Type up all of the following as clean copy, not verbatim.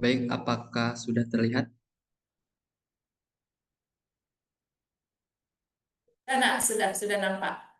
Baik, apakah sudah terlihat? Nah, sudah nampak.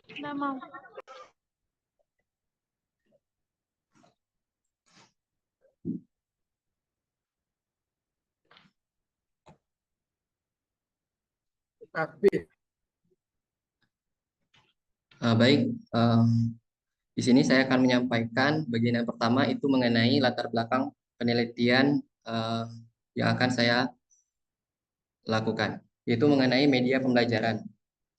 Udah mau. Aktif. Baik, di sini saya akan menyampaikan bagian yang pertama itu mengenai latar belakang penelitian yang akan saya lakukan, yaitu mengenai media pembelajaran.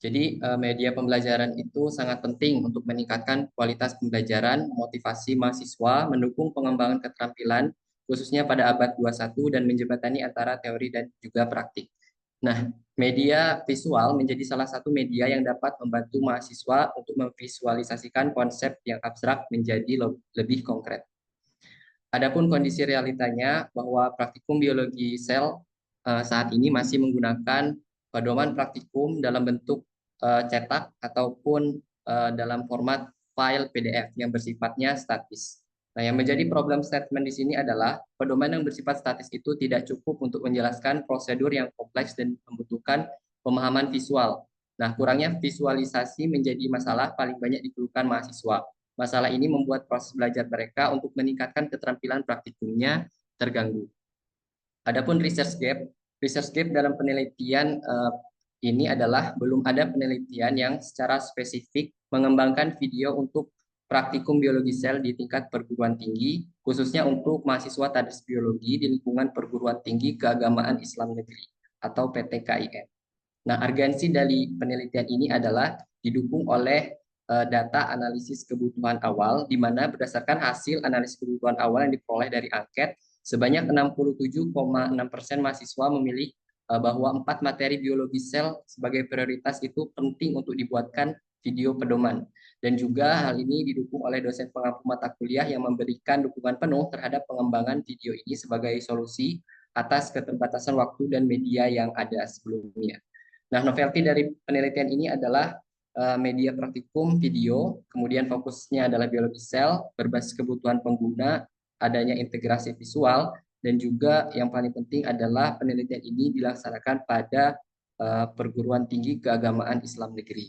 Jadi, media pembelajaran itu sangat penting untuk meningkatkan kualitas pembelajaran, memotivasi mahasiswa, mendukung pengembangan keterampilan, khususnya pada abad 21 dan menjembatani antara teori dan juga praktik. Nah, media visual menjadi salah satu media yang dapat membantu mahasiswa untuk memvisualisasikan konsep yang abstrak menjadi lebih konkret. Adapun kondisi realitanya bahwa praktikum biologi sel saat ini masih menggunakan pedoman praktikum dalam bentuk cetak ataupun dalam format file PDF yang bersifatnya statis. Nah, yang menjadi problem statement di sini adalah pedoman yang bersifat statis itu tidak cukup untuk menjelaskan prosedur yang kompleks dan membutuhkan pemahaman visual. Nah, kurangnya visualisasi menjadi masalah paling banyak dikeluhkan mahasiswa. Masalah ini membuat proses belajar mereka untuk meningkatkan keterampilan praktikumnya terganggu. Adapun research gap dalam penelitian ini adalah belum ada penelitian yang secara spesifik mengembangkan video untuk praktikum biologi sel di tingkat perguruan tinggi, khususnya untuk mahasiswa tadris biologi di lingkungan perguruan tinggi keagamaan Islam negeri atau PTKIN. Nah, urgensi dari penelitian ini adalah didukung oleh data analisis kebutuhan awal, di mana berdasarkan hasil analisis kebutuhan awal yang diperoleh dari angket, sebanyak 67,6% mahasiswa memilih bahwa 4 materi biologi sel sebagai prioritas itu penting untuk dibuatkan video pedoman. Dan juga hal ini didukung oleh dosen pengampu mata kuliah yang memberikan dukungan penuh terhadap pengembangan video ini sebagai solusi atas keterbatasan waktu dan media yang ada sebelumnya. Nah, novelty dari penelitian ini adalah media praktikum video, kemudian fokusnya adalah biologi sel, berbasis kebutuhan pengguna, adanya integrasi visual, dan juga yang paling penting adalah penelitian ini dilaksanakan pada perguruan tinggi keagamaan Islam negeri.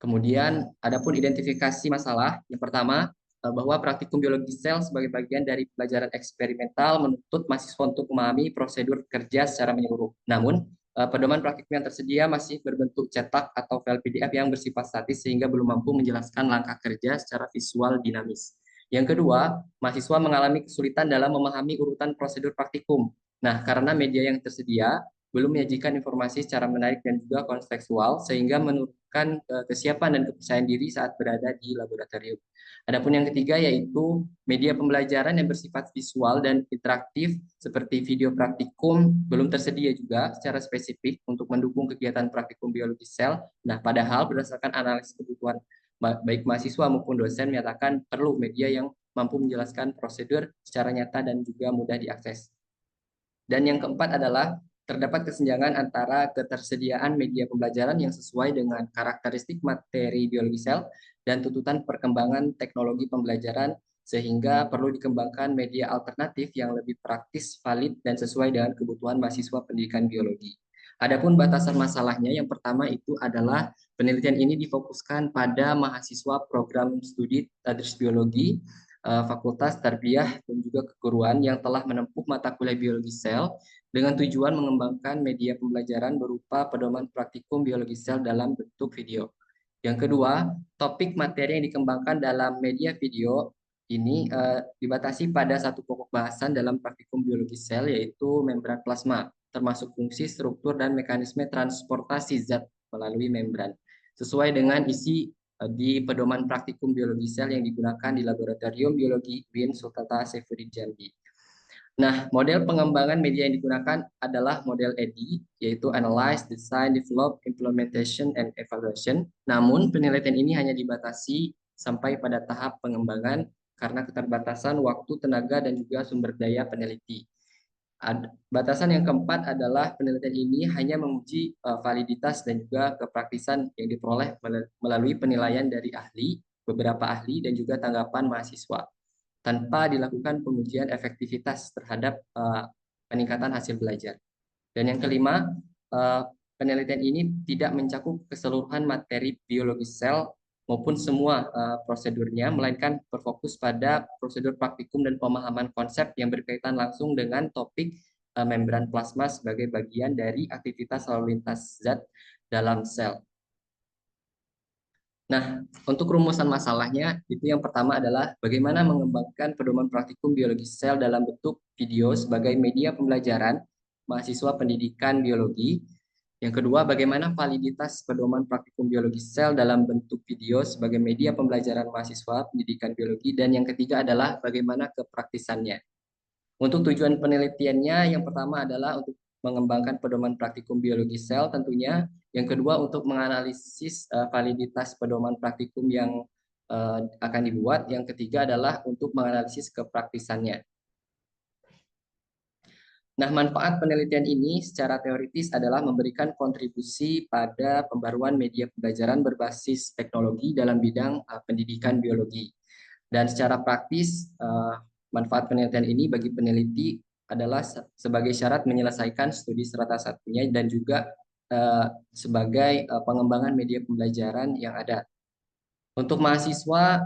Kemudian, adapun identifikasi masalah, yang pertama, bahwa praktikum biologi sel sebagai bagian dari pelajaran eksperimental menuntut mahasiswa untuk memahami prosedur kerja secara menyeluruh. Namun, pedoman praktikum yang tersedia masih berbentuk cetak atau file PDF yang bersifat statis sehingga belum mampu menjelaskan langkah kerja secara visual dinamis. Yang kedua, mahasiswa mengalami kesulitan dalam memahami urutan prosedur praktikum. Nah, karena media yang tersedia belum menyajikan informasi secara menarik dan juga kontekstual sehingga menurunkan kesiapan dan kepercayaan diri saat berada di laboratorium. Adapun yang ketiga yaitu media pembelajaran yang bersifat visual dan interaktif seperti video praktikum belum tersedia juga secara spesifik untuk mendukung kegiatan praktikum biologi sel. Nah, padahal berdasarkan analisis kebutuhan baik mahasiswa maupun dosen menyatakan perlu media yang mampu menjelaskan prosedur secara nyata dan juga mudah diakses. Dan yang keempat adalah terdapat kesenjangan antara ketersediaan media pembelajaran yang sesuai dengan karakteristik materi biologi sel dan tuntutan perkembangan teknologi pembelajaran sehingga perlu dikembangkan media alternatif yang lebih praktis, valid, dan sesuai dengan kebutuhan mahasiswa pendidikan biologi. Adapun batasan masalahnya, yang pertama itu adalah penelitian ini difokuskan pada mahasiswa program studi tadris biologi Fakultas Tarbiyah dan juga Keguruan yang telah menempuh mata kuliah biologi sel dengan tujuan mengembangkan media pembelajaran berupa pedoman praktikum biologi sel dalam bentuk video. Yang kedua, topik materi yang dikembangkan dalam media video ini dibatasi pada satu pokok bahasan dalam praktikum biologi sel, yaitu membran plasma, termasuk fungsi, struktur, dan mekanisme transportasi zat melalui membran, sesuai dengan isi di pedoman praktikum biologi sel yang digunakan di Laboratorium Biologi UIN Sultan Saifuddin Jambi. Nah, model pengembangan media yang digunakan adalah model ADDIE, yaitu Analyze, Design, Develop, Implementation, and Evaluation. Namun, penelitian ini hanya dibatasi sampai pada tahap pengembangan karena keterbatasan waktu, tenaga, dan juga sumber daya peneliti. Batasan yang keempat adalah penelitian ini hanya menguji validitas dan juga kepraktisan yang diperoleh melalui penilaian dari ahli, beberapa ahli, dan juga tanggapan mahasiswa, tanpa dilakukan pengujian efektivitas terhadap peningkatan hasil belajar. Dan yang kelima, penelitian ini tidak mencakup keseluruhan materi biologi sel maupun semua prosedurnya, melainkan berfokus pada prosedur praktikum dan pemahaman konsep yang berkaitan langsung dengan topik membran plasma sebagai bagian dari aktivitas lalu lintas zat dalam sel. Nah, untuk rumusan masalahnya, itu yang pertama adalah bagaimana mengembangkan pedoman praktikum biologi sel dalam bentuk video sebagai media pembelajaran mahasiswa pendidikan biologi. Yang kedua, bagaimana validitas pedoman praktikum biologi sel dalam bentuk video sebagai media pembelajaran mahasiswa pendidikan biologi. Dan yang ketiga adalah bagaimana kepraktisannya. Untuk tujuan penelitiannya, yang pertama adalah untuk mengembangkan pedoman praktikum biologi sel tentunya. Yang kedua, untuk menganalisis validitas pedoman praktikum yang akan dibuat. Yang ketiga adalah untuk menganalisis kepraktisannya. Nah, manfaat penelitian ini secara teoritis adalah memberikan kontribusi pada pembaruan media pembelajaran berbasis teknologi dalam bidang pendidikan biologi. Dan secara praktis, manfaat penelitian ini bagi peneliti adalah sebagai syarat menyelesaikan studi strata satunya dan juga sebagai pengembangan media pembelajaran yang ada. Untuk mahasiswa,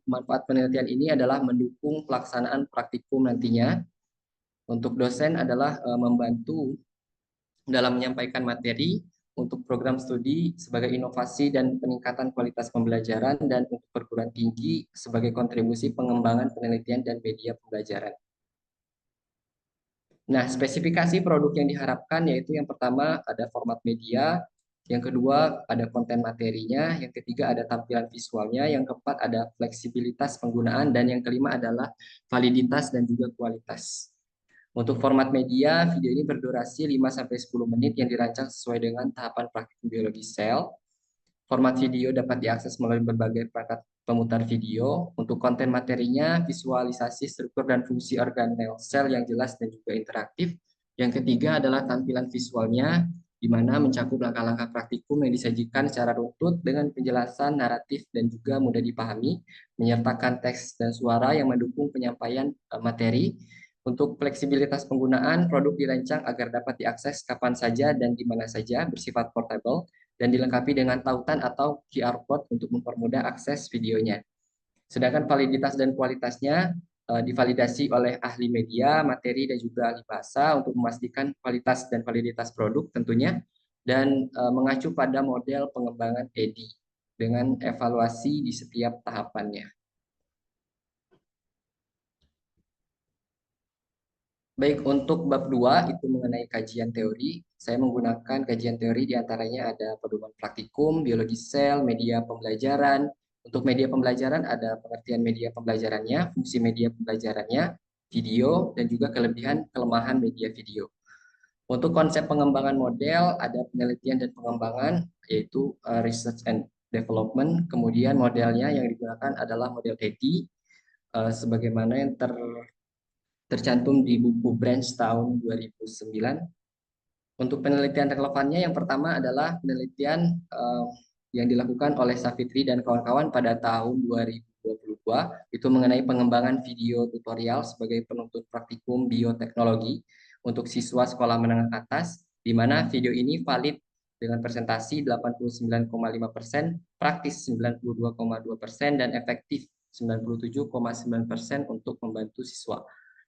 manfaat penelitian ini adalah mendukung pelaksanaan praktikum nantinya. Untuk dosen adalah membantu dalam menyampaikan materi, untuk program studi sebagai inovasi dan peningkatan kualitas pembelajaran, dan untuk perguruan tinggi sebagai kontribusi pengembangan penelitian dan media pembelajaran. Nah, spesifikasi produk yang diharapkan yaitu yang pertama ada format media, yang kedua ada konten materinya, yang ketiga ada tampilan visualnya, yang keempat ada fleksibilitas penggunaan, dan yang kelima adalah validitas dan juga kualitas. Untuk format media, video ini berdurasi 5-10 menit yang dirancang sesuai dengan tahapan praktikum biologi sel. Format video dapat diakses melalui berbagai perangkat pemutar video. Untuk konten materinya, visualisasi struktur dan fungsi organel sel yang jelas dan juga interaktif. Yang ketiga adalah tampilan visualnya, di mana mencakup langkah-langkah praktikum yang disajikan secara runtut dengan penjelasan naratif dan juga mudah dipahami, menyertakan teks dan suara yang mendukung penyampaian materi. Untuk fleksibilitas penggunaan, produk dirancang agar dapat diakses kapan saja dan di mana saja, bersifat portable, dan dilengkapi dengan tautan atau QR code untuk mempermudah akses videonya. Sedangkan validitas dan kualitasnya divalidasi oleh ahli media, materi, dan juga ahli bahasa untuk memastikan kualitas dan validitas produk tentunya, dan mengacu pada model pengembangan ADDIE dengan evaluasi di setiap tahapannya. Baik, untuk bab 2 itu mengenai kajian teori. Saya menggunakan kajian teori diantaranya ada pedoman praktikum, biologi sel, media pembelajaran. Untuk media pembelajaran ada pengertian media pembelajarannya, fungsi media pembelajarannya, video, dan juga kelebihan kelemahan media video. Untuk konsep pengembangan model ada penelitian dan pengembangan, yaitu research and development. Kemudian modelnya yang digunakan adalah model ADDIE, sebagaimana yang tercantum di buku Branch tahun 2009. Untuk penelitian relevannya, yang pertama adalah penelitian yang dilakukan oleh Safitri dan kawan-kawan pada tahun 2022, itu mengenai pengembangan video tutorial sebagai penuntut praktikum bioteknologi untuk siswa sekolah menengah atas, di mana video ini valid dengan presentasi 89,5%, praktis 92,2%, dan efektif 97,9% untuk membantu siswa.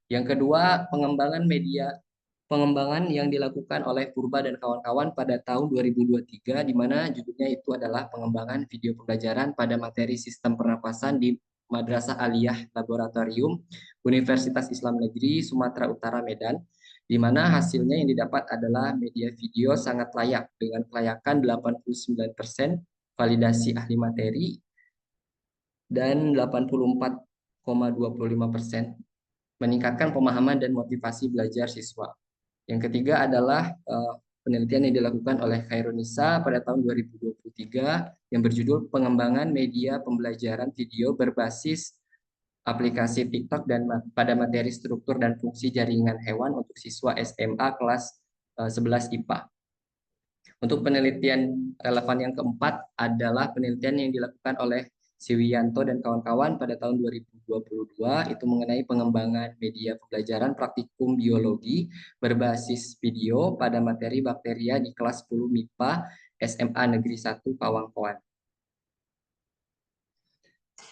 Yang kedua, pengembangan yang dilakukan oleh Purba dan kawan-kawan pada tahun 2023, di mana judulnya itu adalah pengembangan video pembelajaran pada materi sistem pernapasan di Madrasah Aliyah Laboratorium Universitas Islam Negeri Sumatera Utara Medan, di mana hasilnya yang didapat adalah media video sangat layak dengan kelayakan 89%, validasi ahli materi, dan 84,25%, meningkatkan pemahaman dan motivasi belajar siswa. Yang ketiga adalah penelitian yang dilakukan oleh Khairunisa pada tahun 2023 yang berjudul Pengembangan Media Pembelajaran Video Berbasis Aplikasi TikTok dan pada materi struktur dan fungsi jaringan hewan untuk siswa SMA kelas 11 IPA. Untuk penelitian relevan yang keempat adalah penelitian yang dilakukan oleh Siwianto dan kawan-kawan pada tahun 2022, itu mengenai pengembangan media pembelajaran praktikum biologi berbasis video pada materi bakteria di kelas 10 MIPA SMA Negeri 1 Pawangkoan.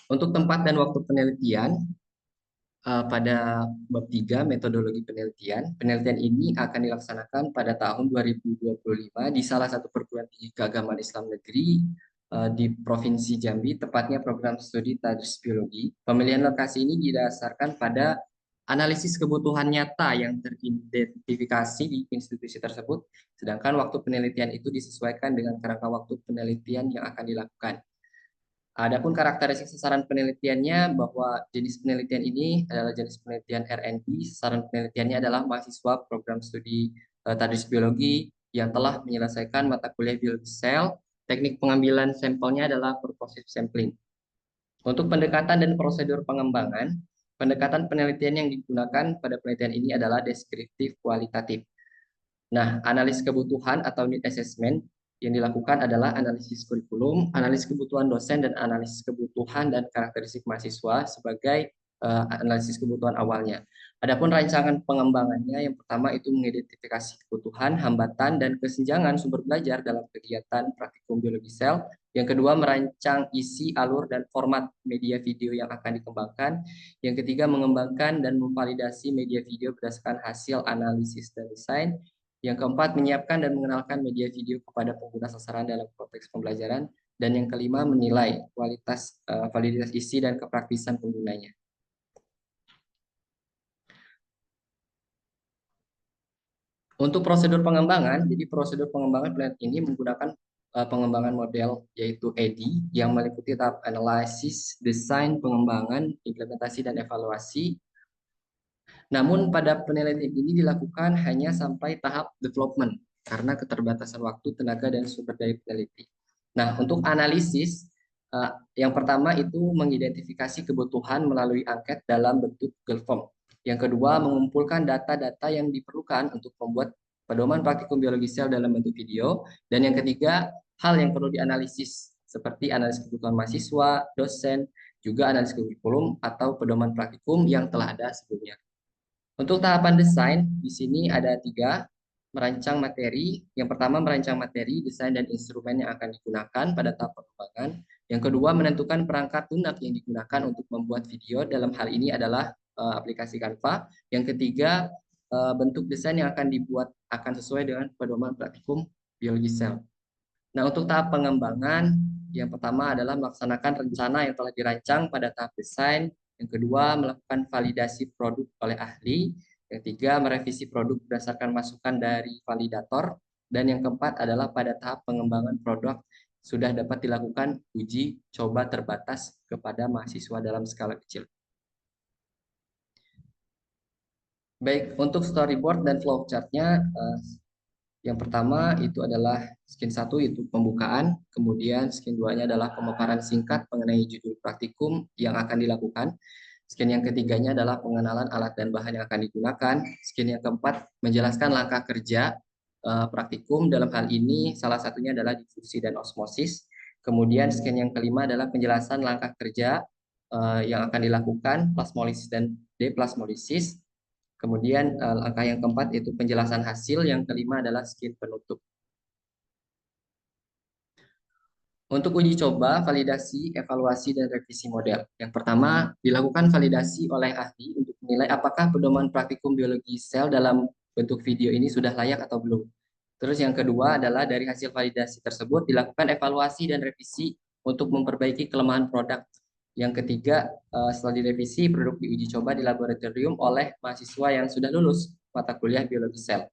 Untuk tempat dan waktu penelitian, pada bab 3 metodologi penelitian. Penelitian ini akan dilaksanakan pada tahun 2025 di salah satu perguruan tinggi keagamaan Islam negeri di Provinsi Jambi, tepatnya program studi Tadris Biologi. Pemilihan lokasi ini didasarkan pada analisis kebutuhan nyata yang teridentifikasi di institusi tersebut, sedangkan waktu penelitian itu disesuaikan dengan kerangka waktu penelitian yang akan dilakukan. Adapun karakteristik sasaran penelitiannya bahwa jenis penelitian ini adalah jenis penelitian R&D. Sasaran penelitiannya adalah mahasiswa program studi Tadris Biologi yang telah menyelesaikan mata kuliah biologi sel. Teknik pengambilan sampelnya adalah purposive sampling. Untuk pendekatan dan prosedur pengembangan, pendekatan penelitian yang digunakan pada penelitian ini adalah deskriptif kualitatif. Nah, analis kebutuhan atau need assessment yang dilakukan adalah analisis kurikulum, analisis kebutuhan dosen, dan analisis kebutuhan dan karakteristik mahasiswa sebagai analisis kebutuhan awalnya. Adapun rancangan pengembangannya, yang pertama itu mengidentifikasi kebutuhan, hambatan, dan kesenjangan sumber belajar dalam kegiatan praktikum biologi sel. Yang kedua, merancang isi, alur, dan format media video yang akan dikembangkan. Yang ketiga, mengembangkan dan memvalidasi media video berdasarkan hasil analisis dan desain. Yang keempat, menyiapkan dan mengenalkan media video kepada pengguna sasaran dalam konteks pembelajaran. Dan yang kelima, menilai kualitas, validitas isi dan kepraktisan penggunanya. Untuk prosedur pengembangan, jadi prosedur pengembangan penelitian ini menggunakan pengembangan model yaitu EDI yang meliputi tahap analisis, desain, pengembangan, implementasi, dan evaluasi. Namun pada penelitian ini dilakukan hanya sampai tahap development karena keterbatasan waktu, tenaga, dan sumber daya peneliti. Nah, untuk analisis, yang pertama itu mengidentifikasi kebutuhan melalui angket dalam bentuk Google Form. Yang kedua, mengumpulkan data-data yang diperlukan untuk membuat pedoman praktikum biologi sel dalam bentuk video. Dan yang ketiga, hal yang perlu dianalisis seperti analisis kebutuhan mahasiswa, dosen, juga analisis kurikulum atau pedoman praktikum yang telah ada sebelumnya. Untuk tahapan desain, di sini ada 3, merancang materi. Yang pertama, merancang materi, desain, dan instrumen yang akan digunakan pada tahap pengembangan. Yang kedua, menentukan perangkat lunak yang digunakan untuk membuat video. Dalam hal ini adalah aplikasi Canva. Yang ketiga, bentuk desain yang akan dibuat akan sesuai dengan pedoman praktikum biologi sel. Nah, untuk tahap pengembangan, yang pertama adalah melaksanakan rencana yang telah dirancang pada tahap desain. Yang kedua, melakukan validasi produk oleh ahli. Yang tiga, merevisi produk berdasarkan masukan dari validator. Dan yang keempat adalah pada tahap pengembangan produk sudah dapat dilakukan uji coba terbatas kepada mahasiswa dalam skala kecil. Baik, untuk storyboard dan flowchart-nya, yang pertama itu adalah skin 1 itu pembukaan, kemudian skin 2-nya adalah pemaparan singkat mengenai judul praktikum yang akan dilakukan. Skin yang ketiganya adalah pengenalan alat dan bahan yang akan digunakan. Skin yang keempat menjelaskan langkah kerja praktikum, dalam hal ini salah satunya adalah difusi dan osmosis. Kemudian skin yang kelima adalah penjelasan langkah kerja yang akan dilakukan, plasmolisis dan deplasmolisis. Kemudian langkah yang keempat itu penjelasan hasil, yang kelima adalah skin penutup. Untuk uji coba, validasi, evaluasi, dan revisi model. Yang pertama, dilakukan validasi oleh ahli untuk menilai apakah pedoman praktikum biologi sel dalam bentuk video ini sudah layak atau belum. Terus yang kedua adalah dari hasil validasi tersebut dilakukan evaluasi dan revisi untuk memperbaiki kelemahan produk Yang ketiga, setelah direvisi, produk diuji coba di laboratorium oleh mahasiswa yang sudah lulus mata kuliah biologi sel.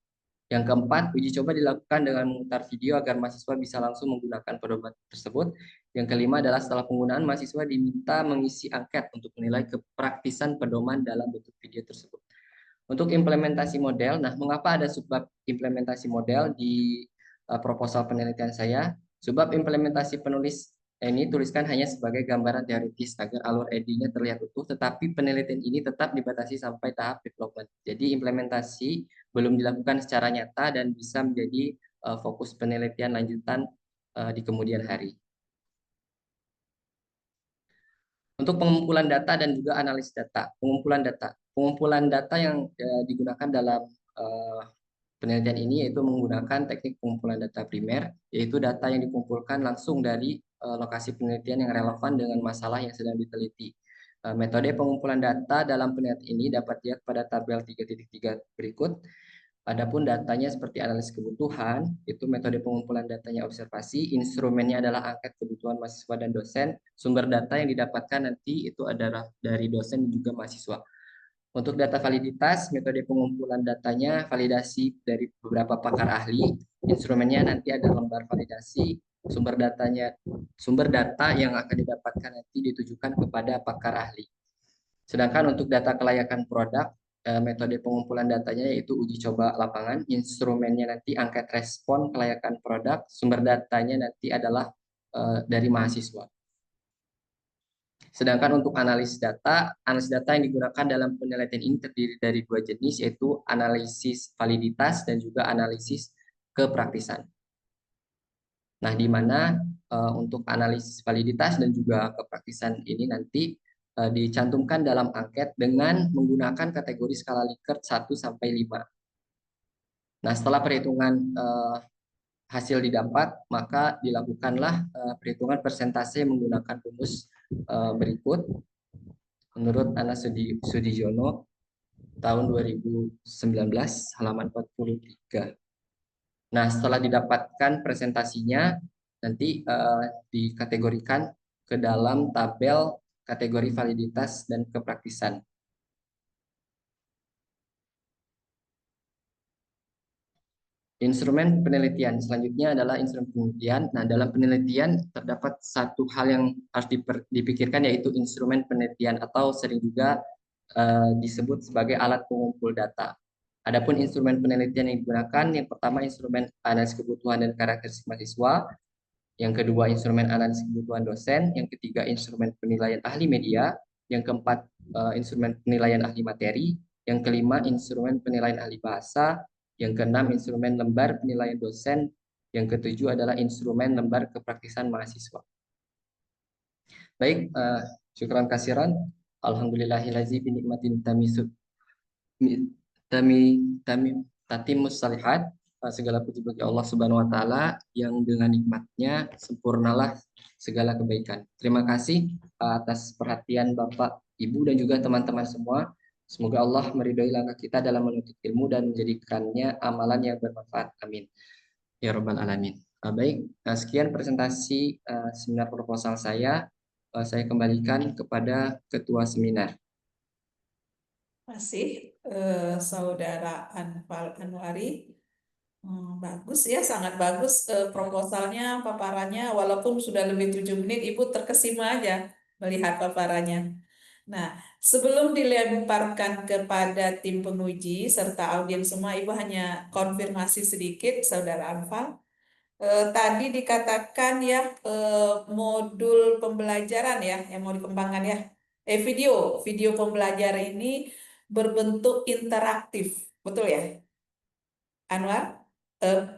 Yang keempat, uji coba dilakukan dengan memutar video agar mahasiswa bisa langsung menggunakan pedoman tersebut. Yang kelima adalah setelah penggunaan, mahasiswa diminta mengisi angket untuk menilai kepraktisan pedoman dalam bentuk video tersebut. Untuk implementasi model, nah mengapa ada subbab implementasi model di proposal penelitian saya? Subbab implementasi penulis ini tuliskan hanya sebagai gambaran teoritis agar alur ED-nya terlihat utuh, tetapi penelitian ini tetap dibatasi sampai tahap development. Jadi implementasi belum dilakukan secara nyata dan bisa menjadi fokus penelitian lanjutan di kemudian hari. Untuk pengumpulan data dan juga analisis data. Pengumpulan data yang digunakan dalam penelitian ini yaitu menggunakan teknik pengumpulan data primer, yaitu data yang dikumpulkan langsung dari lokasi penelitian yang relevan dengan masalah yang sedang diteliti. Metode pengumpulan data dalam penelitian ini dapat dilihat pada tabel 3.3 berikut. Adapun datanya seperti analisis kebutuhan, itu metode pengumpulan datanya observasi, instrumennya adalah angket kebutuhan mahasiswa dan dosen, sumber data yang didapatkan nanti itu adalah dari dosen dan juga mahasiswa. Untuk data validitas, metode pengumpulan datanya validasi dari beberapa pakar ahli, instrumennya nanti ada lembar validasi, sumber data yang akan didapatkan nanti ditujukan kepada pakar ahli. Sedangkan untuk data kelayakan produk, metode pengumpulan datanya yaitu uji coba lapangan, instrumennya nanti angket respon kelayakan produk, sumber datanya nanti adalah dari mahasiswa. Sedangkan untuk analisis data yang digunakan dalam penelitian ini terdiri dari dua jenis, yaitu analisis validitas dan juga analisis kepraktisan. Nah, di mana untuk analisis validitas dan juga kepraktisan ini nanti dicantumkan dalam angket dengan menggunakan kategori skala Likert 1 sampai 5. Nah, setelah perhitungan hasil didapat, maka dilakukanlah perhitungan persentase menggunakan rumus berikut menurut Anas Sudijono tahun 2019 halaman 43. Nah, setelah didapatkan presentasinya nanti dikategorikan ke dalam tabel kategori validitas dan kepraktisan. Instrumen penelitian selanjutnya adalah instrumen penelitian. Nah, dalam penelitian terdapat satu hal yang harus dipikirkan yaitu instrumen penelitian atau sering juga disebut sebagai alat pengumpul data. Adapun instrumen penelitian yang digunakan, yang pertama instrumen analisis kebutuhan dan karakteristik mahasiswa, yang kedua instrumen analisis kebutuhan dosen, yang ketiga instrumen penilaian ahli media, yang keempat instrumen penilaian ahli materi, yang kelima instrumen penilaian ahli bahasa, yang keenam instrumen lembar penilaian dosen, yang ketujuh adalah instrumen lembar kepraktisan mahasiswa. Baik, syukran kasiran. Alhamdulillahillazi binikmatin tatimus salihat. Segala puji bagi Allah Subhanahu wa taala yang dengan nikmatnya sempurnalah segala kebaikan. Terima kasih atas perhatian Bapak, Ibu dan juga teman-teman semua. Semoga Allah meridhai langkah kita dalam menuntut ilmu dan menjadikannya amalan yang bermanfaat. Amin. Ya Rabbal Alamin. Baik, sekian presentasi seminar proposal saya. Saya kembalikan kepada Ketua Seminar. Masih Saudara Anfal Anwari. Bagus ya, sangat bagus proposalnya, paparannya. Walaupun sudah lebih 7 menit, Ibu terkesima aja melihat paparannya. Nah, sebelum dilemparkan kepada tim penguji serta audiens semua, Ibu hanya konfirmasi sedikit, Saudara Anfal. Tadi dikatakan ya modul pembelajaran ya yang mau dikembangkan ya. Video pembelajaran ini berbentuk interaktif, betul ya, Anwar?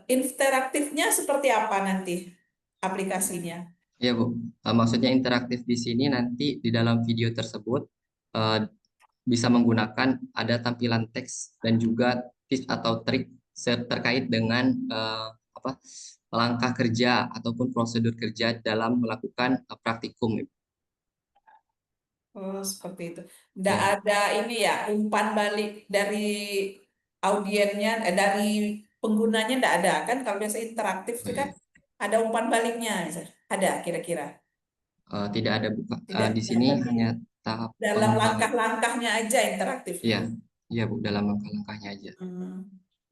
Interaktifnya seperti apa nanti aplikasinya? Ya Bu, maksudnya interaktif di sini nanti di dalam video tersebut bisa menggunakan ada tampilan teks dan juga tips atau trik terkait dengan langkah kerja ataupun prosedur kerja dalam melakukan praktikum. Oh, seperti itu. Nggak Ya. ada ini ya, umpan balik dari audiennya, dari penggunanya nggak ada kan? Kalau biasa interaktif itu kan ada umpan baliknya, ada kira-kira. Tidak ada Bu, Kak. Tidak, Di sini tapi hanya tahap dalam pengembangan. langkah-langkahnya aja Iya, interaktifnya. iya Bu, dalam langkah-langkahnya aja.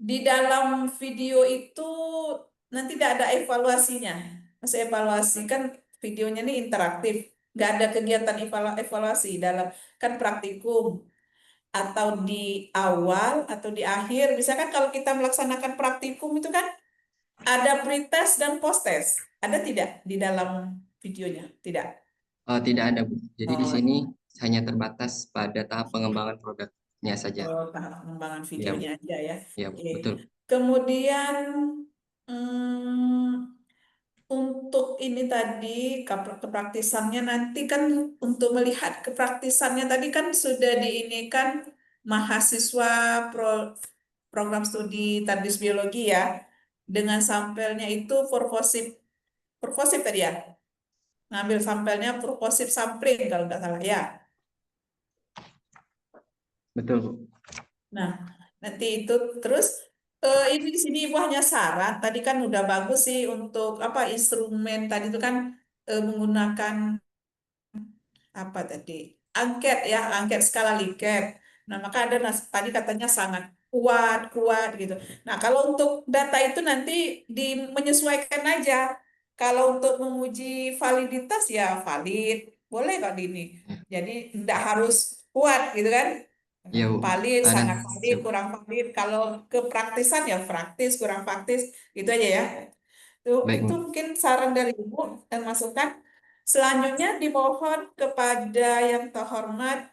Di dalam video itu nanti tidak ada evaluasinya. Masih evaluasi kan videonya ini interaktif, nggak ada kegiatan evaluasi dalam kan praktikum atau di awal atau di akhir. Misalkan kalau kita melaksanakan praktikum itu kan ada pretest dan post-test. Ada tidak di dalam videonya? Tidak. Tidak ada Bu. Jadi di Oh, sini hanya terbatas pada tahap pengembangan produknya saja. tahap pengembangan Iya Bu, videonya aja ya. iya Bu, Oke. betul. Kemudian hmm, untuk ini tadi kepraktisannya nanti kan untuk melihat kepraktisannya tadi kan sudah diinikan mahasiswa program studi Tadbis Biologi ya dengan sampelnya itu purposif tadi ya, ngambil sampelnya purposif sampling kalau nggak salah ya. Betul Bu. Nah, nanti itu terus ini di sini Ibu hanya saran. Tadi kan udah bagus sih untuk apa instrumen tadi itu kan menggunakan apa tadi? Angket ya, angket skala Likert. Nah, maka ada tadi katanya sangat kuat, kuat gitu. Nah, kalau untuk data itu nanti menyesuaikan aja. Kalau untuk menguji validitas ya valid, boleh kok di ini. Ya, Jadi tidak harus kuat gitu kan. iya Bu. Valid, sangat valid, Siap. kurang valid. Kalau kepraktisan ya praktis, kurang praktis, gitu aja ya. Baik Itu Bu. mungkin saran dari Ibu dan masukan. Selanjutnya dimohon kepada yang terhormat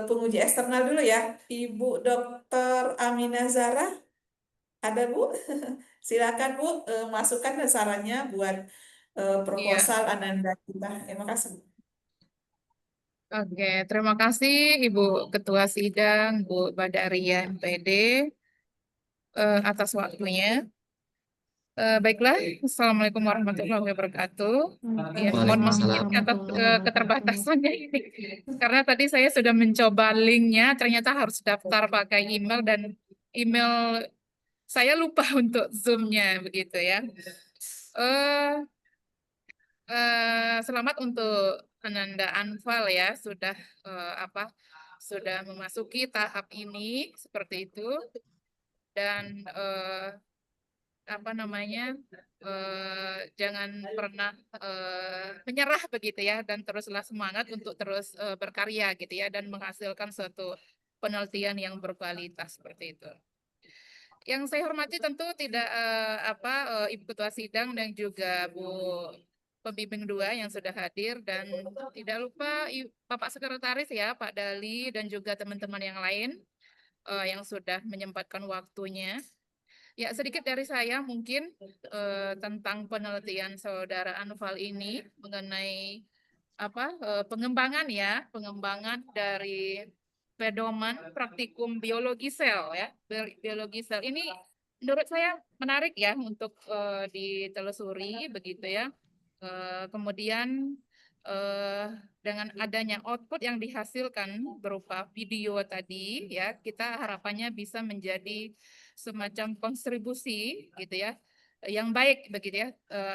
penguji eksternal dulu ya, Ibu Dr. Amina Zara. Ada Bu? Silakan Bu, masukan dan sarannya buat Iya, proposal Ananda kita. Terima kasih. oke. Terima kasih Ibu Ketua Sidang, Bu Badaria MPD, atas waktunya. Baiklah, Assalamualaikum warahmatullahi wabarakatuh. Ya, mohon maaf Waalaikumsalam. atas keterbatasannya ini. Karena tadi saya sudah mencoba linknya, ternyata harus daftar pakai email dan email saya lupa untuk Zoom-nya begitu ya. Eh, Selamat untuk Ananda Anfal ya sudah sudah memasuki tahap ini seperti itu dan apa namanya jangan pernah menyerah begitu ya dan teruslah semangat untuk terus berkarya gitu ya dan menghasilkan suatu penelitian yang berkualitas seperti itu. Yang saya hormati tentu tidak Ibu Ketua Sidang dan juga Bu Pembimbing 2 yang sudah hadir dan tidak lupa Bapak Sekretaris ya Pak Dali dan juga teman-teman yang lain yang sudah menyempatkan waktunya. Ya sedikit dari saya mungkin tentang penelitian Saudara Anfal ini mengenai pengembangan dari pedoman praktikum biologi sel ya biologi sel ini menurut saya menarik ya untuk ditelusuri begitu ya. Kemudian eh, dengan adanya output yang dihasilkan berupa video tadi ya kita harapannya bisa menjadi semacam kontribusi gitu ya yang baik begitu ya,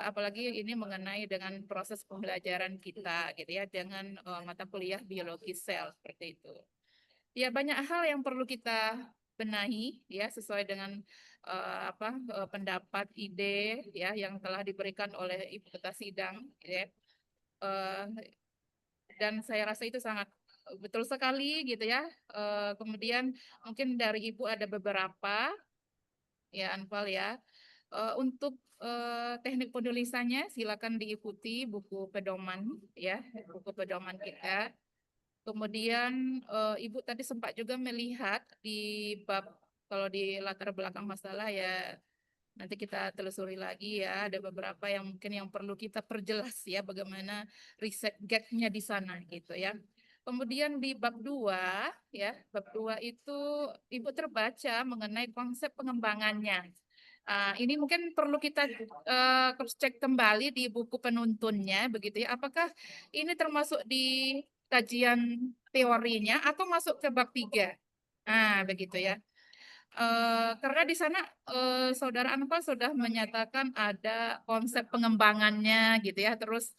apalagi ini mengenai dengan proses pembelajaran kita gitu ya dengan mata kuliah biologi sel seperti itu. Ya banyak hal yang perlu kita benahi ya sesuai dengan pendapat ide ya yang telah diberikan oleh Ibu Ketua Sidang ya. Eh, dan saya rasa itu sangat betul sekali gitu ya. Kemudian mungkin dari Ibu ada beberapa ya Anfal ya. Untuk teknik penulisannya silakan diikuti buku pedoman ya, buku pedoman kita. Kemudian Ibu tadi sempat juga melihat di bab kalau di latar belakang masalah ya nanti kita telusuri lagi ya ada beberapa yang mungkin yang perlu kita perjelas ya bagaimana riset gap-nya di sana gitu ya. Kemudian di bab 2 ya, bab 2 itu Ibu terbaca mengenai konsep pengembangannya. Ini mungkin perlu kita cross check kembali di buku penuntunnya begitu ya. Apakah ini termasuk di kajian teorinya atau masuk ke bab 3? Begitu ya. Karena di sana Saudara Anfal sudah menyatakan ada konsep pengembangannya gitu ya. Terus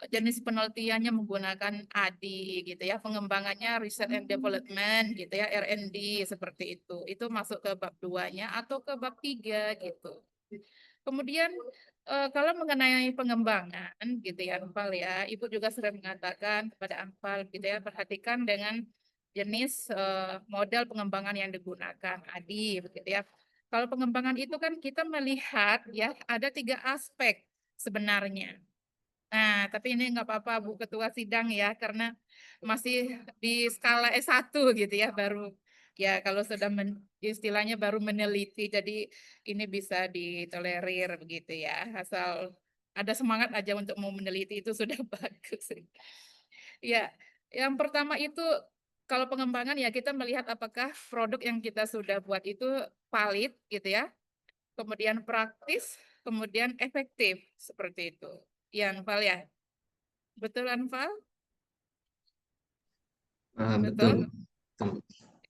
jenis penelitiannya menggunakan ADI gitu ya, pengembangannya Research and Development gitu ya, R&D seperti itu. Itu masuk ke bab 2-nya atau ke bab 3 gitu. Kemudian kalau mengenai pengembangan gitu ya Anfal ya, Ibu juga sudah mengatakan kepada Anfal gitu ya, perhatikan dengan jenis model pengembangan yang digunakan ADI begitu ya. Kalau pengembangan itu kan kita melihat ya ada 3 aspek sebenarnya. Nah, tapi ini nggak apa-apa Bu Ketua Sidang ya, karena masih di skala S1 gitu ya, baru ya kalau sudah istilahnya baru meneliti, jadi ini bisa ditolerir begitu ya, asal ada semangat aja untuk mau meneliti itu sudah bagus. Ya, yang pertama itu kalau pengembangan ya kita melihat apakah produk yang kita sudah buat itu valid gitu ya, kemudian praktis, kemudian efektif seperti itu. Ya, Anfal ya. Betul, Anfal? Betul. Betul? Betul.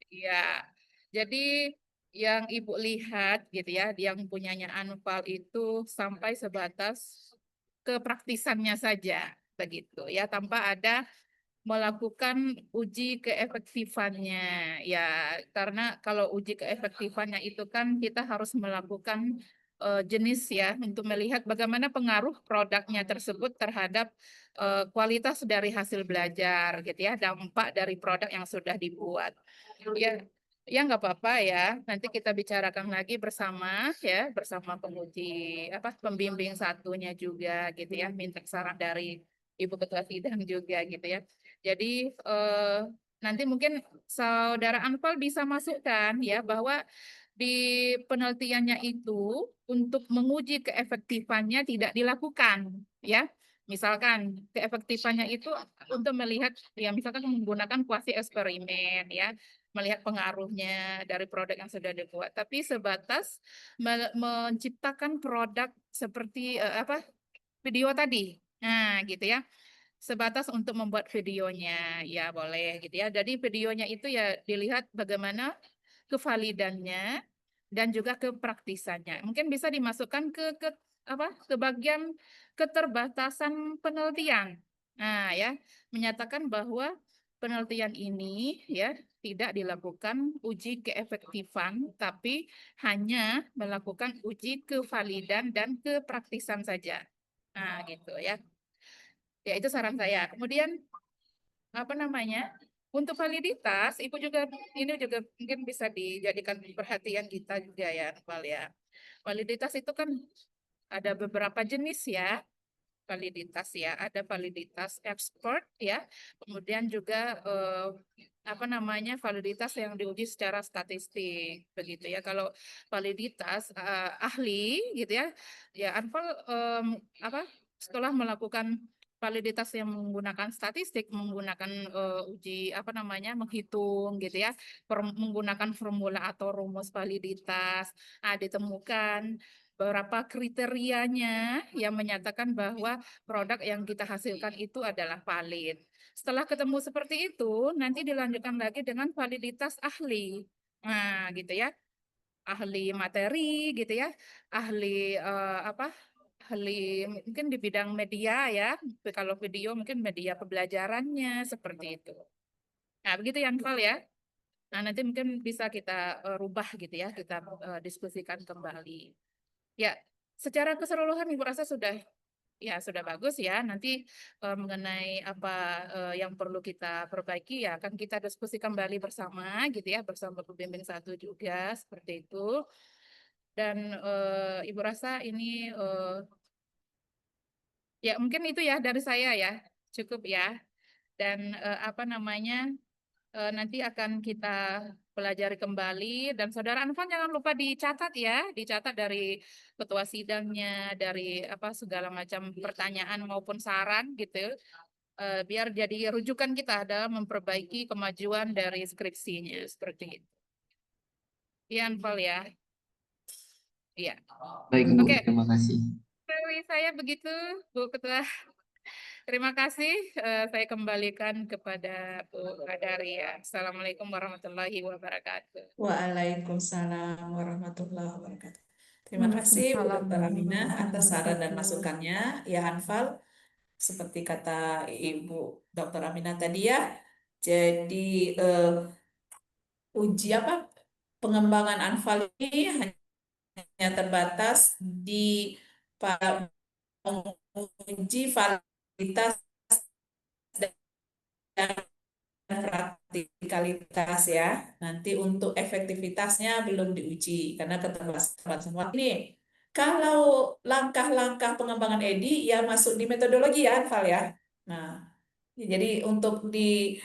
Ya. Jadi yang Ibu lihat gitu ya, yang punyanya Anfal itu sampai sebatas kepraktisannya saja begitu ya, tanpa ada melakukan uji keefektifannya ya, karena kalau uji keefektifannya itu kan kita harus melakukan jenis ya untuk melihat bagaimana pengaruh produknya tersebut terhadap kualitas dari hasil belajar gitu ya, dampak dari produk yang sudah dibuat ya. Ya nggak apa-apa ya, nanti kita bicarakan lagi bersama ya, bersama penguji pembimbing satunya juga gitu ya, minta saran dari Ibu Ketua Sidang juga gitu ya. Jadi nanti mungkin Saudara Anfal bisa masukkan ya bahwa di penelitiannya itu untuk menguji keefektifannya tidak dilakukan ya. Misalkan keefektifannya itu untuk melihat ya misalkan menggunakan kuasi eksperimen ya, melihat pengaruhnya dari produk yang sudah dibuat, tapi sebatas menciptakan produk seperti video tadi. Nah, gitu ya. Sebatas untuk membuat videonya, ya boleh gitu ya. Jadi videonya itu ya dilihat bagaimana kevalidannya dan juga kepraktisannya. Mungkin bisa dimasukkan ke bagian keterbatasan penelitian. Nah, ya, menyatakan bahwa penelitian ini ya tidak dilakukan uji keefektifan, tapi hanya melakukan uji kevalidan dan kepraktisan saja. Nah, gitu ya. Ya, itu saran saya. Kemudian apa namanya? Untuk validitas, Ibu juga ini juga mungkin bisa dijadikan perhatian kita juga ya, Val ya. Validitas itu kan ada beberapa jenis ya, validitas ya. Ada validitas expert ya. Kemudian juga validitas yang diuji secara statistik begitu ya. Kalau validitas ahli gitu ya, ya Anfal setelah melakukan validitas yang menggunakan statistik, menggunakan uji menghitung gitu ya, menggunakan formula atau rumus validitas, ditemukan beberapa kriterianya yang menyatakan bahwa produk yang kita hasilkan itu adalah valid. Setelah ketemu seperti itu, nanti dilanjutkan lagi dengan validitas ahli. Nah, gitu ya. Ahli materi gitu ya. Ahli ahli mungkin di bidang media ya. Kalau video mungkin media pembelajarannya seperti itu. Nah, begitu ya, Anfal ya. Nah, nanti mungkin bisa kita rubah gitu ya, kita diskusikan kembali. Ya, secara keseluruhan Ibu rasa sudah bagus ya. Nanti mengenai apa yang perlu kita perbaiki ya akan kita diskusi kembali bersama gitu ya, bersama pembimbing satu juga seperti itu. Dan Ibu rasa ini ya mungkin itu ya dari saya ya, cukup ya. Dan nanti akan kita pelajari kembali dan Saudara Anfan jangan lupa dicatat ya, dicatat dari ketua sidangnya, dari segala macam pertanyaan maupun saran gitu, biar jadi rujukan kita dalam memperbaiki kemajuan dari skripsinya seperti itu. Iya, Anfal ya. Iya. Baik, Bu. Oke. Terima kasih. Dari saya begitu, Bu Ketua. Terima kasih. Saya kembalikan kepada Bu Adaria. Assalamualaikum warahmatullahi wabarakatuh. Waalaikumsalam warahmatullahi wabarakatuh. Terima kasih Bu Waalaikumsalam Dr. Aminah warahmatullahi atas saran dan wabarakatuh. masukannya. Ya Anfal, seperti kata Ibu Dr. Aminah tadi ya. Jadi eh, uji apa pengembangan Anfal ini hanya terbatas di menguji validitas dan praktikalitas ya. Nanti untuk efektivitasnya belum diuji karena keterbatasan semua. Ini kalau langkah-langkah pengembangan EDI ya masuk di metodologi ya, Anfal ya. Nah, jadi untuk di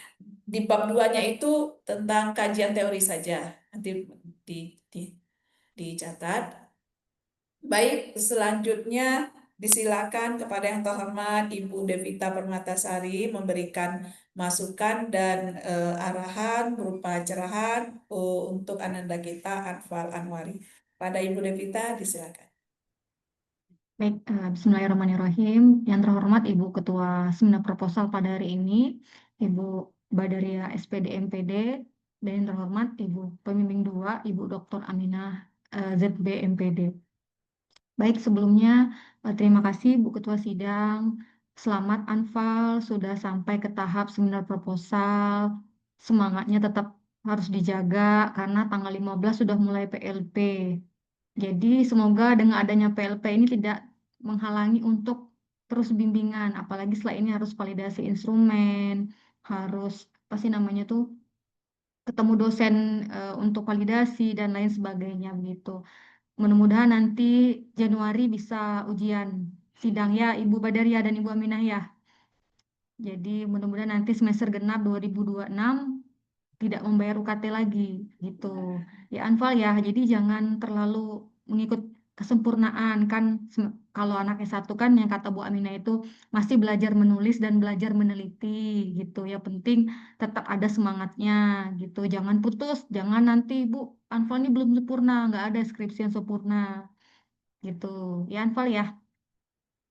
bab 2-nya itu tentang kajian teori saja. Nanti di, di, dicatat. Baik, selanjutnya disilakan kepada yang terhormat Ibu Devita Permatasari memberikan masukan dan arahan berupa cerahan untuk Ananda kita Anfal Anwari. Pada Ibu Devita disilakan. Baik, Bismillahirrahmanirrahim. Yang terhormat Ibu Ketua Seminar Proposal pada hari ini, Ibu Badaria SPD MPD, dan yang terhormat Ibu Pembimbing 2, Ibu Dr. Aminah ZB MPD. Baik, sebelumnya terima kasih Bu Ketua Sidang. Selamat Anfal sudah sampai ke tahap seminar proposal. Semangatnya tetap harus dijaga karena tanggal 15 sudah mulai PLP. Jadi semoga dengan adanya PLP ini tidak menghalangi untuk terus bimbingan, apalagi setelah ini harus validasi instrumen, harus apa sih namanya tuh ketemu dosen untuk validasi dan lain sebagainya begitu. Mudah-mudahan nanti Januari bisa ujian sidang ya Ibu Badaria dan Ibu Aminah ya. Jadi mudah-mudahan nanti semester genap 2026 tidak membayar UKT lagi gitu. Ya Anfal ya, jadi jangan terlalu mengikut kesempurnaan kan kalau anak S1 kan yang kata Bu Aminah itu masih belajar menulis dan belajar meneliti gitu. Ya penting tetap ada semangatnya gitu. Jangan putus, jangan nanti Bu Anfal ini belum sempurna, nggak ada skripsi yang sempurna gitu. Ya Anfal ya,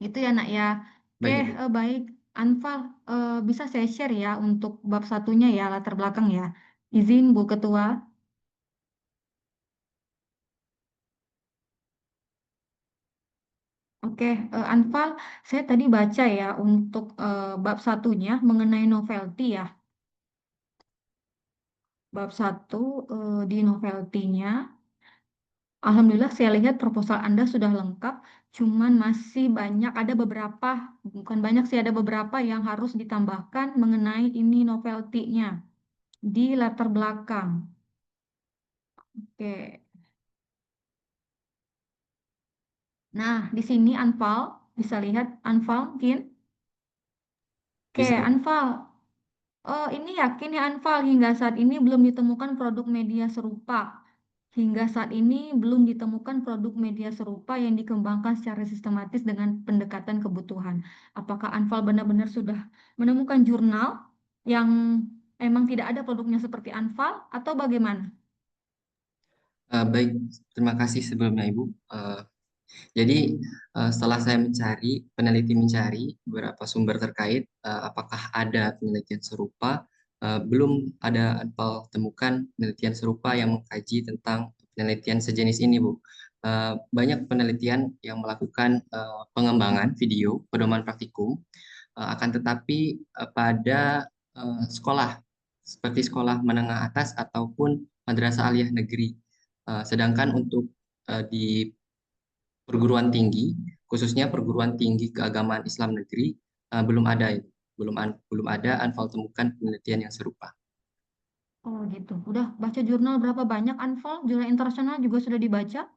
gitu ya nak ya. Oke, Baik, Ibu. baik. Anfal, bisa saya share ya untuk bab satunya ya latar belakang ya. Izin Bu Ketua. Oke, Anfal, saya tadi baca ya untuk bab satunya mengenai novelty ya. Bab satu di novelty-nya, Alhamdulillah saya lihat proposal Anda sudah lengkap, cuman masih banyak, ada beberapa, bukan banyak sih, ada beberapa yang harus ditambahkan mengenai ini novelty-nya di latar belakang. Oke, nah di sini Anfal, bisa lihat Anfal mungkin. Oke, Bisa, Ibu. Anfal. Oh, ini yakin ya Anfal, hingga saat ini belum ditemukan produk media serupa. Hingga saat ini belum ditemukan produk media serupa yang dikembangkan secara sistematis dengan pendekatan kebutuhan. Apakah Anfal benar-benar sudah menemukan jurnal yang emang tidak ada produknya seperti Anfal atau bagaimana? Baik, terima kasih sebelumnya Ibu. Jadi setelah saya peneliti mencari beberapa sumber terkait, apakah ada penelitian serupa, belum ada Anpal temukan penelitian serupa yang mengkaji tentang penelitian sejenis ini, Bu. Banyak penelitian yang melakukan pengembangan video pedoman praktikum, akan tetapi pada sekolah seperti sekolah menengah atas ataupun madrasah aliyah negeri. Sedangkan untuk di perguruan tinggi, khususnya perguruan tinggi keagamaan Islam negeri, belum ada itu. Belum ada Anfal temukan penelitian yang serupa. Oh gitu. Udah baca jurnal berapa banyak Anfal? Jurnal internasional juga sudah dibaca?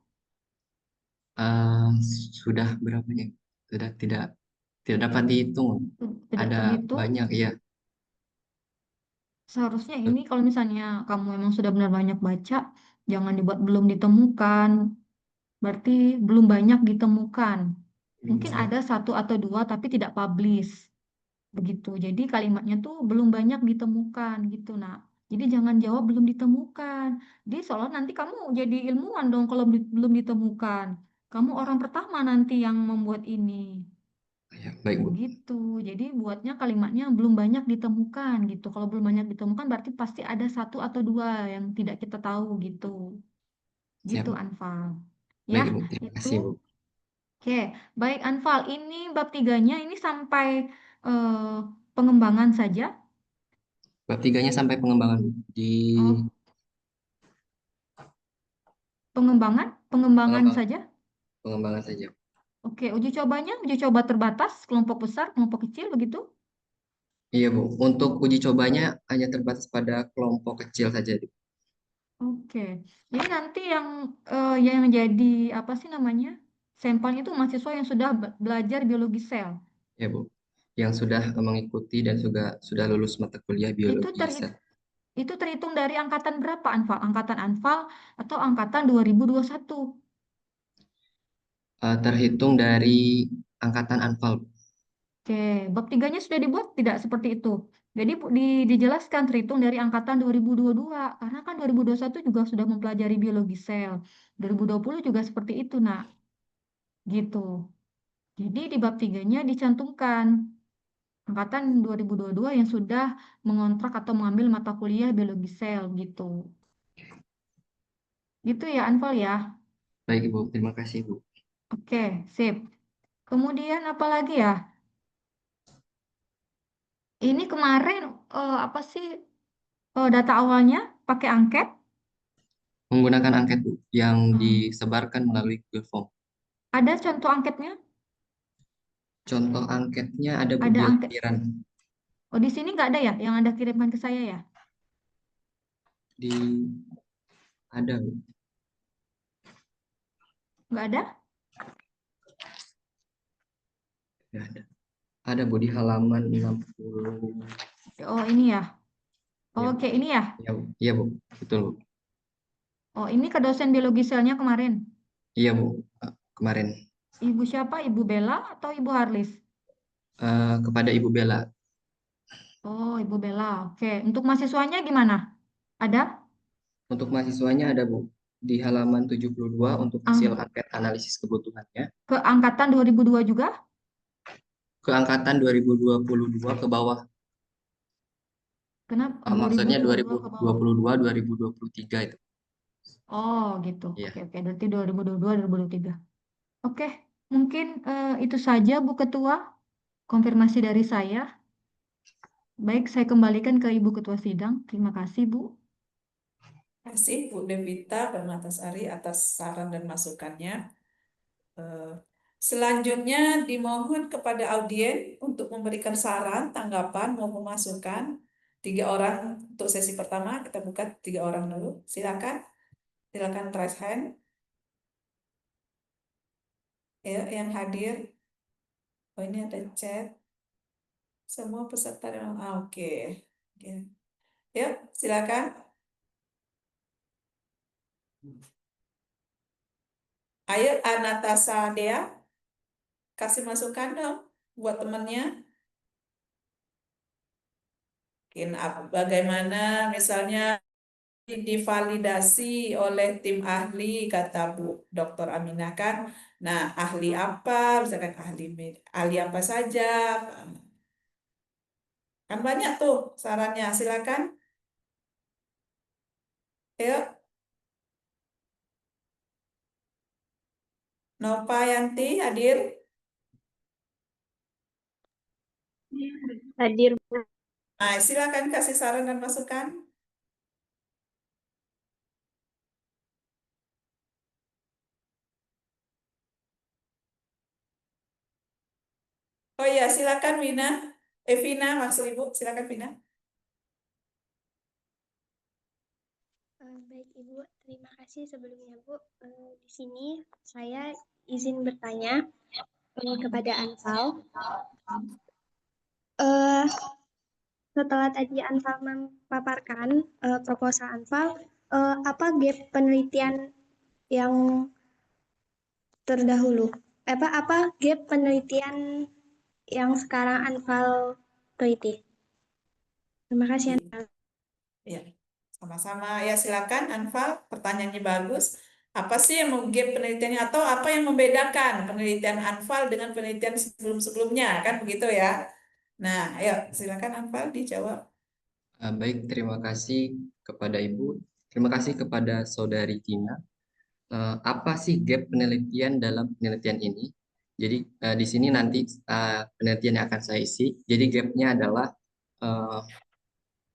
Eh, sudah berapanya? Sudah tidak dapat dihitung. Tidak Ada terhitung. banyak ya. Seharusnya ini kalau misalnya kamu memang sudah benar banyak baca, jangan dibuat belum ditemukan. Berarti belum banyak ditemukan. Mungkin Siap. ada satu atau dua tapi tidak publish. Begitu. Jadi kalimatnya tuh belum banyak ditemukan gitu. Nah, jadi jangan jawab belum ditemukan. Jadi soalnya nanti kamu jadi ilmuwan dong kalau belum ditemukan. Kamu orang pertama nanti yang membuat ini. Ya, baik Bu. Begitu. Jadi buatnya kalimatnya belum banyak ditemukan gitu. Kalau belum banyak ditemukan berarti pasti ada satu atau dua yang tidak kita tahu gitu. Siap Gitu Bu. Anfal. Ya, Baik Bu. Terima itu kasih Bu. Oke, baik Anfal. Ini bab 3-nya ini sampai pengembangan saja. Bab 3-nya sampai pengembangan di Oh, pengembangan pengembangan saja. pengembangan saja. Oke, uji coba terbatas, kelompok besar, kelompok kecil, begitu? Iya, Bu. Untuk uji cobanya hanya terbatas pada kelompok kecil saja, Bu. Oke, jadi nanti yang menjadi apa sih namanya? Sampelnya itu mahasiswa yang sudah belajar biologi sel. Ya, Bu. Yang sudah mengikuti dan sudah lulus mata kuliah Itu biologi terhi- sel. itu terhitung dari angkatan berapa, Anfal? Angkatan Anfal atau angkatan 2021? Terhitung dari angkatan Anfal, Bu. Oke, bab 3-nya sudah dibuat tidak seperti itu. Jadi dijelaskan terhitung dari angkatan 2022, karena kan 2021 juga sudah mempelajari biologi sel. 2020 juga seperti itu, nak. Gitu. Jadi di bab 3-nya dicantumkan angkatan 2022 yang sudah mengontrak atau mengambil mata kuliah biologi sel gitu. Gitu ya, Anfal ya. Baik, Ibu. Terima kasih, Bu. Oke, sip. Kemudian apa lagi ya? Ini kemarin apa sih data awalnya pakai angket? Menggunakan angket, Bu, yang Hmm. disebarkan melalui Google Form. Ada contoh angketnya? Contoh angketnya ada, Bu, Ada di angket. lampiran. Oh, di sini nggak ada ya yang Anda kirimkan ke saya ya? Di ada, Bu. Nggak ada? Ya, ada. Ada, Bu, di halaman 60. Oh, ini ya. Ya, Oke, ini ya. iya, Bu. Iya, Bu. Betul, Bu. Oh, ini ke dosen biologi selnya kemarin. Iya, Bu. Kemarin. Ibu siapa? Ibu Bella atau Ibu Harlis? Kepada Ibu Bella. Oh, Ibu Bella. Oke, untuk mahasiswanya gimana? Ada? Untuk mahasiswanya ada, Bu. Di halaman 72 untuk hasil Ang angket analisis kebutuhannya. ke angkatan 2002 juga? Ke angkatan 2022 ke bawah. Kenapa? Maksudnya 2022 ke bawah. 2022, 2023 itu. Oh, gitu. Iya. Oke, oke. Berarti 2022, 2023. Oke, mungkin itu saja Bu Ketua. Konfirmasi dari saya. Baik, saya kembalikan ke Ibu Ketua Sidang. Terima kasih, Bu. Terima kasih Bu Devita Permatasari atas saran dan masukannya. Eh, Selanjutnya dimohon kepada audien untuk memberikan saran, tanggapan maupun masukan. 3 orang untuk sesi pertama, kita buka 3 orang dulu. Silakan, silakan raise hand. Ya, yang hadir. Oh, ini ada chat. Semua peserta oke. Oke. Yuk, silakan. Ayo, Anastasia Dea, kasih masukan dong buat temannya. Mungkin bagaimana misalnya divalidasi oleh tim ahli, kata Bu Dr. Aminah kan. Nah, ahli apa? Misalkan ahli apa saja. Kan banyak tuh sarannya. Silakan. Yuk, Nova Yanti hadir. Hadir. Nah, silakan kasih saran dan masukan. Oh iya, silakan Vina. Vina, maksud Ibu. Silakan Vina. Baik Ibu, terima kasih sebelumnya Bu. Di sini saya izin bertanya kepada Anfal. Eh, Setelah tadi Anfal memaparkan proposal Anfal, apa gap penelitian yang terdahulu? Apa gap penelitian yang sekarang Anfal teliti? Terima kasih Anfal. Ya, sama-sama. Ya, silakan Anfal. Pertanyaannya bagus. Apa sih yang gap penelitiannya atau apa yang membedakan penelitian Anfal dengan penelitian sebelum-sebelumnya? Kan begitu ya. Nah, ayo silakan Anfal dijawab. Baik, terima kasih kepada Ibu. Terima kasih kepada Saudari Tina. Apa sih gap penelitian dalam penelitian ini? Jadi di sini nanti penelitian yang akan saya isi. Jadi gapnya adalah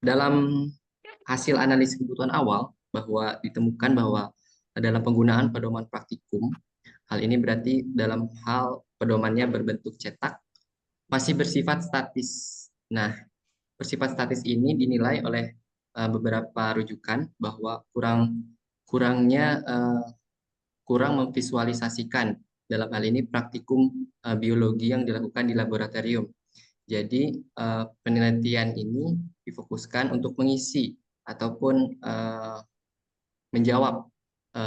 dalam hasil analisis kebutuhan awal bahwa ditemukan bahwa dalam penggunaan pedoman praktikum, hal ini berarti dalam hal pedomannya berbentuk cetak, masih bersifat statis. Nah, bersifat statis ini dinilai oleh beberapa rujukan bahwa kurang memvisualisasikan dalam hal ini praktikum biologi yang dilakukan di laboratorium. Jadi penelitian ini difokuskan untuk mengisi ataupun menjawab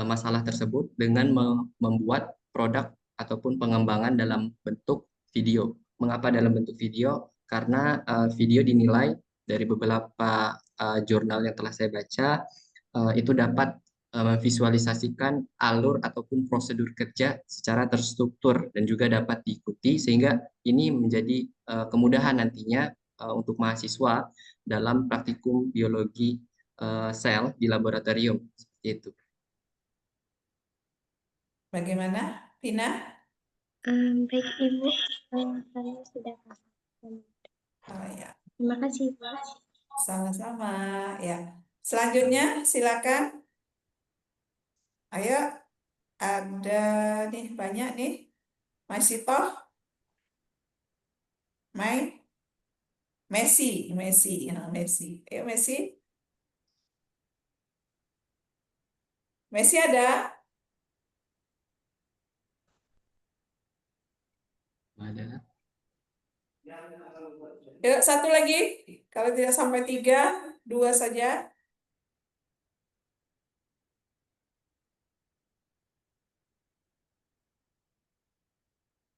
masalah tersebut dengan membuat produk ataupun pengembangan dalam bentuk video. Mengapa dalam bentuk video? Karena video dinilai dari beberapa jurnal yang telah saya baca itu dapat memvisualisasikan alur ataupun prosedur kerja secara terstruktur dan juga dapat diikuti sehingga ini menjadi kemudahan nantinya untuk mahasiswa dalam praktikum biologi sel di laboratorium seperti itu. Bagaimana, Vina? Baik Ibu, saya sudah paham. Oh ya, Terima kasih Ibu. sama-sama ya. Selanjutnya silakan. Ayo, ada nih banyak nih. Masih toh? Messi, Messi. Ayo Messi. Messi ada? Ada. Yuk, satu lagi. Kalau tidak sampai 3, 2 saja.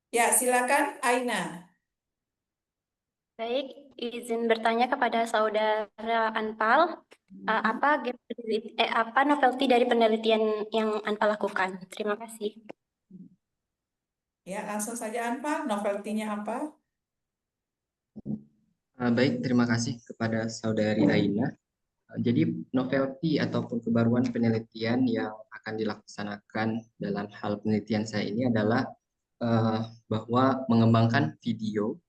Ya, silakan Aina. Baik, izin bertanya kepada Saudara Anpal, apa novelty dari penelitian yang Anpal lakukan? Terima kasih. Ya, langsung saja Anpa, novelty-nya apa? Baik, terima kasih kepada Saudari Aina. Jadi novelty ataupun kebaruan penelitian yang akan dilaksanakan dalam hal penelitian saya ini adalah bahwa mengembangkan video,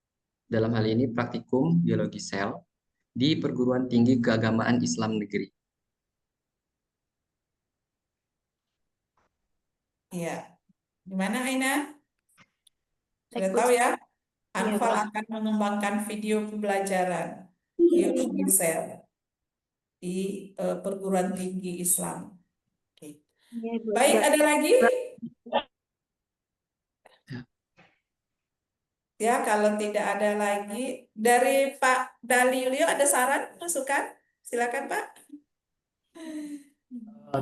dalam hal ini praktikum biologi sel, di Perguruan Tinggi Keagamaan Islam Negeri. Iya. Gimana Aina? Sudah Baik, Bu. tahu ya? Iya, Anfal Bu. akan mengembangkan video pembelajaran biologi sel di Perguruan Tinggi Islam. Oke. Iya, Bu. Baik, ada lagi? Ya, kalau tidak ada lagi, dari Pak Dalilio ada saran, masukan? Silakan Pak.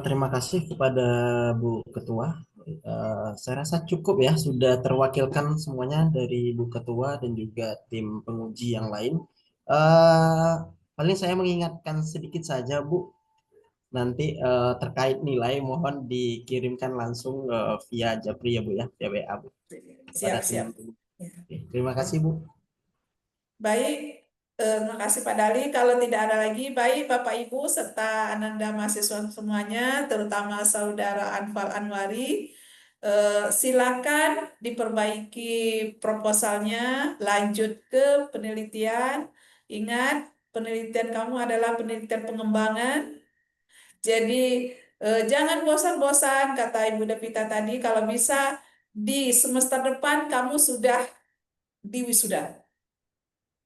Terima kasih kepada Bu Ketua. Saya rasa cukup ya, sudah terwakilkan semuanya dari Bu Ketua dan juga tim penguji yang lain. Paling saya mengingatkan sedikit saja Bu, nanti terkait nilai mohon dikirimkan langsung via Japri ya Bu ya, via WA Bu. Kepada Siap. tim. Ya. Terima kasih Bu. Baik, terima kasih Pak Dali. Kalau tidak ada lagi, baik Bapak Ibu serta Ananda mahasiswa semuanya, terutama Saudara Anfal Anwari, silakan diperbaiki proposalnya, lanjut ke penelitian. Ingat, penelitian kamu adalah penelitian pengembangan. Jadi jangan bosan-bosan, kata Ibu Devita tadi, kalau bisa di semester depan kamu sudah diwisuda.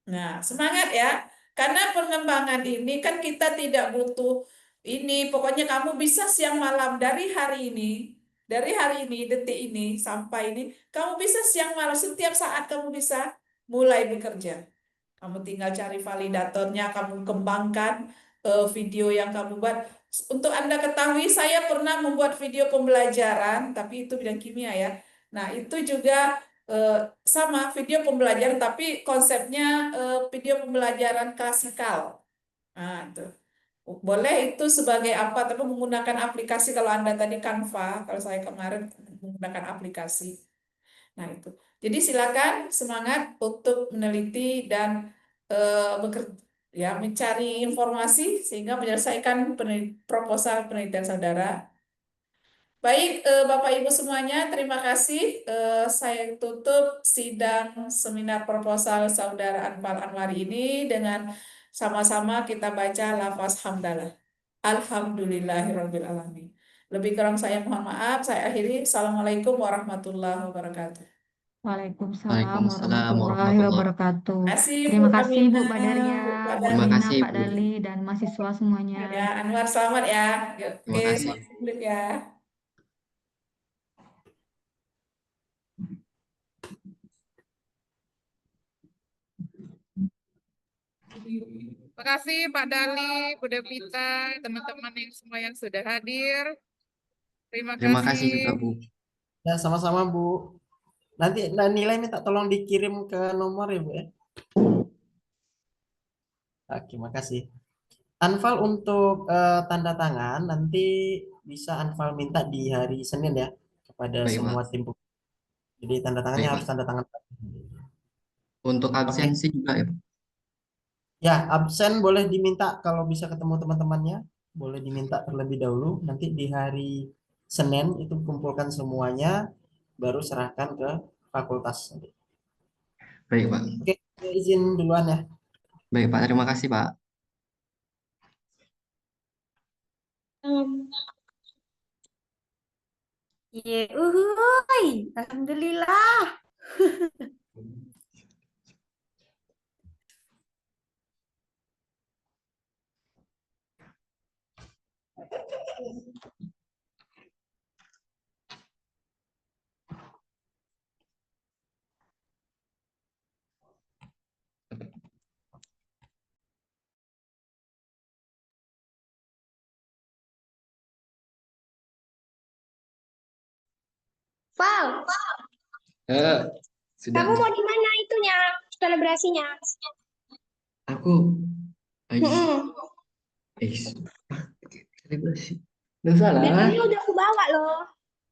Nah, semangat ya. Karena pengembangan ini kan kita tidak butuh ini. Pokoknya kamu bisa siang malam dari hari ini. Dari hari ini, detik ini, sampai ini. Kamu bisa siang malam, setiap saat kamu bisa mulai bekerja. Kamu tinggal cari validatornya, kamu kembangkan video yang kamu buat. Untuk Anda ketahui, saya pernah membuat video pembelajaran, tapi itu bidang kimia ya. Nah, itu juga sama video pembelajaran, tapi konsepnya video pembelajaran klasikal. Nah, itu. Boleh itu sebagai apa, tapi menggunakan aplikasi. Kalau Anda tadi Canva, kalau saya kemarin menggunakan aplikasi. Nah, itu. Jadi silakan semangat untuk meneliti dan bekerja, ya, mencari informasi sehingga menyelesaikan proposal penelitian saudara. Baik, Bapak Ibu semuanya, terima kasih. Saya tutup sidang seminar proposal Saudara Anfal Anwari ini dengan sama-sama kita baca lafaz hamdalah. Alhamdulillahirabbil alamin. Lebih kurang saya mohon maaf. Saya akhiri. Assalamualaikum warahmatullahi wabarakatuh. Waalaikumsalam Waalaikumsalam warahmatullahi warahmatullahi. wabarakatuh. Terima kasih Bu Terima kasih Bu Kamina, Badaria, Bu Pak Bu Terima Dali. Lina, kasih Pak Bu. Dali, dan mahasiswa semuanya. Ya, Anwar selamat ya. Yuk, Terima oke, kasih. lanjut ya. Terima kasih Pak Dali, Bu Devita, teman-teman yang semua yang sudah hadir. Terima Terima kasih juga kasih. Bu. Ya, sama-sama Bu. Nanti nilai minta tolong dikirim ke nomor ya Bu ya. Oke, makasih. Anfal untuk tanda tangan nanti bisa Anfal minta di hari Senin ya kepada Baik Pak. semua tim. Jadi tanda tangannya Baik harus Pak. tanda tangan. Untuk Oke. absensi juga ya Pak. Ya, absen boleh diminta kalau bisa ketemu teman-temannya, boleh diminta terlebih dahulu. Nanti di hari Senin itu kumpulkan semuanya, baru serahkan ke fakultas. Baik Pak. Oke, saya izin duluan ya. Baik Pak, terima kasih Pak. Ye, uhuy, alhamdulillah. Val, Sudah. kamu mau di mana itunya selebrasinya? Aku. Mm-mm. Selebrasi. Nggak salah. Backgroundnya udah aku bawa loh.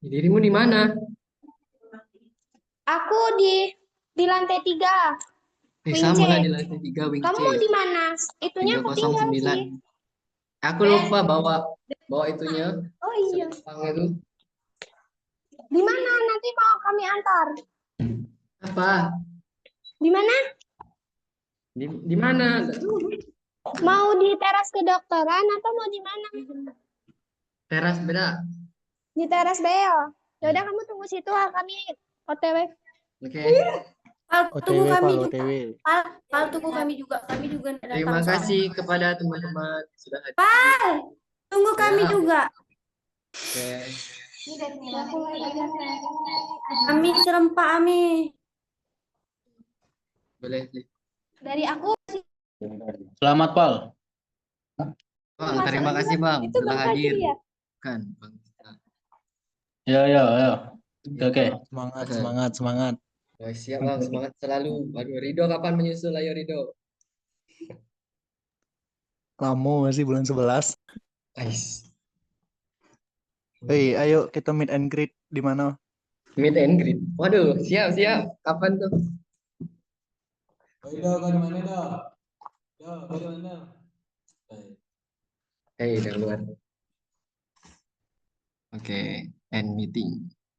Dirimu di mana? Aku di lantai 3. Wing Sama C. lah di lantai 3 Wing Kamu C. mau di mana? Itunya aku tinggal sih. 309. Aku lupa bawa itunya. Oh iya. Selempang itu. Di mana? Nanti mau kami antar. Apa? Di mana? Di mana? Nggak tahu. Mau di teras kedokteran atau mau di mana? Teras beda. Di teras Beo. Yaudah kamu tunggu situ, kami OTW. Oke. Pal, tunggu OTW, kami Pal, juga. OTW. Pal, tunggu kami juga. Kami juga nggak datang Terima soalnya. kasih kepada teman-teman sudah hadir. Pal, tunggu kami Ya. juga. Oke. Kami serempak kami. Boleh. Dari aku Selamat, Pal. Bang, terima kasih Bang itu telah Bang Fajri hadir. ya? Kan, Bang. Ya, ya, ya. Oke, Oke. Semangat, Oke. semangat, semangat. Oh, siap Bang, semangat selalu. Waduh, Rido kapan menyusul? Ayo Rido. Kamu masih bulan 11. Ais. Hei, ayo kita meet and greet di mana? Meet and greet. Waduh, siap. Kapan tuh? Rido, kau di mana, Do? Do, kau di mana? Udah luar. Oke, end meeting.